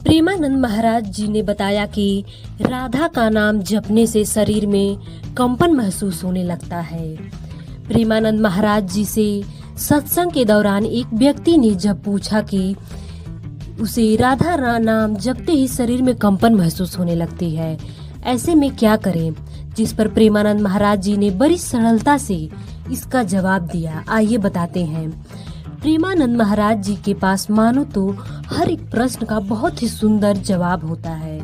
प्रेमानंद महाराज जी ने बताया कि राधा का नाम जपने से शरीर में कंपन महसूस होने लगता है। प्रेमानंद महाराज जी से सत्संग के दौरान एक व्यक्ति ने जब पूछा कि उसे राधा नाम जपते ही शरीर में कंपन महसूस होने लगती है, ऐसे में क्या करें, जिस पर प्रेमानंद महाराज जी ने बड़ी सरलता से इसका जवाब दिया। आइए बताते हैं। प्रेमानंद महाराज जी के पास मानो तो हर एक प्रश्न का बहुत ही सुंदर जवाब होता है,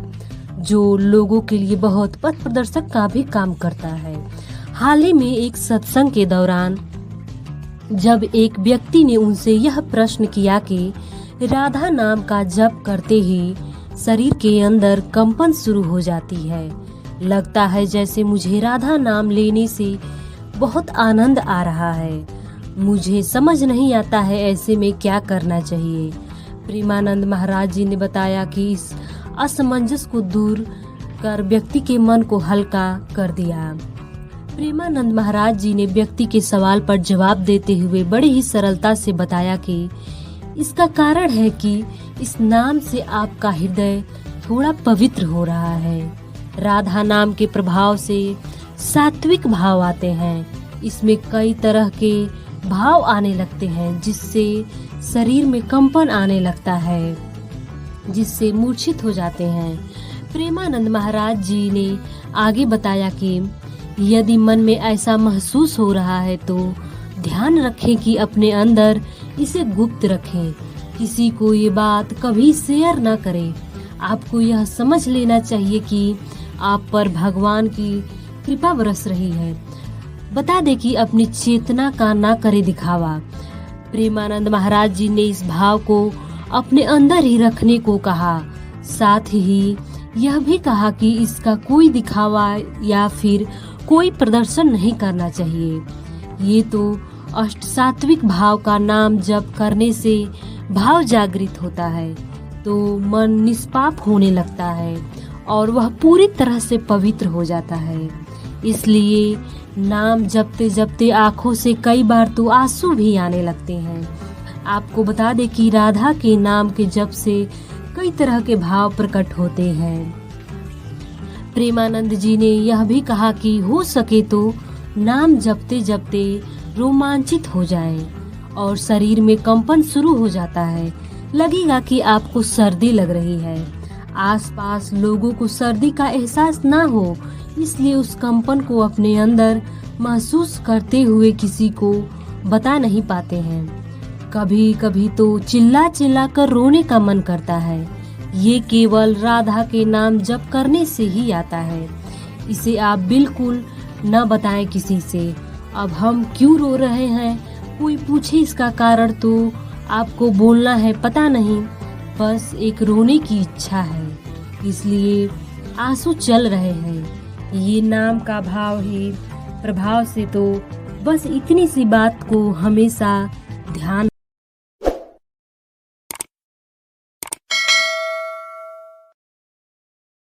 जो लोगों के लिए बहुत पथ प्रदर्शक का भी काम करता है। हाल ही में एक सत्संग के दौरान जब एक व्यक्ति ने उनसे यह प्रश्न किया कि राधा नाम का जप करते ही शरीर के अंदर कंपन शुरू हो जाती है, लगता है जैसे मुझे राधा नाम लेने से बहुत आनंद आ रहा है, मुझे समझ नहीं आता है ऐसे में क्या करना चाहिए। प्रेमानंद महाराज जी ने बताया कि इस असमंजस को दूर कर व्यक्ति के मन को हल्का कर दिया। प्रेमानंद महाराज जी ने व्यक्ति के सवाल पर जवाब देते हुए बड़ी ही सरलता से बताया कि इसका कारण है कि इस नाम से आपका हृदय थोड़ा पवित्र हो रहा है। राधा नाम के प्रभाव से सात्विक भाव आते हैं, इसमें कई तरह के भाव आने लगते हैं, जिससे शरीर में कंपन आने लगता है, जिससे मूर्छित हो जाते हैं। प्रेमानंद महाराज जी ने आगे बताया कि यदि मन में ऐसा महसूस हो रहा है तो ध्यान रखें कि अपने अंदर इसे गुप्त रखें, किसी को ये बात कभी शेयर न करें। आपको यह समझ लेना चाहिए कि आप पर भगवान की कृपा बरस रही है। बता दे कि अपनी चेतना का ना करे दिखावा। प्रेमानंद महाराज जी ने इस भाव को अपने अंदर ही रखने को कहा, साथ ही यह भी कहा कि इसका कोई दिखावा या फिर कोई प्रदर्शन नहीं करना चाहिए। ये तो अष्ट सात्विक भाव का नाम जप करने से भाव जागृत होता है तो मन निष्पाप होने लगता है और वह पूरी तरह से पवित्र हो जाता है। इसलिए नाम जपते जपते आंखों से कई बार तो आंसू भी आने लगते हैं। आपको बता दें कि राधा के नाम के जप से कई तरह के भाव प्रकट होते हैं। प्रेमानंद जी ने यह भी कहा कि हो सके तो नाम जपते जपते रोमांचित हो जाएं और शरीर में कंपन शुरू हो जाता है, लगेगा कि आपको सर्दी लग रही है। आसपास लोगों को सर्दी का एहसास ना हो, इसलिए उस कंपन को अपने अंदर महसूस करते हुए किसी को बता नहीं पाते हैं। कभी कभी तो चिल्ला चिल्ला कर रोने का मन करता है। ये केवल राधा के नाम जप करने से ही आता है। इसे आप बिल्कुल न बताएं किसी से। अब हम क्यों रो रहे हैं, कोई पूछे इसका कारण तो आपको बोलना है पता नहीं, बस एक रोने की इच्छा है, इसलिए आंसू चल रहे हैं। ये नाम का भाव ही प्रभाव से तो बस इतनी सी बात को हमेशा ध्यान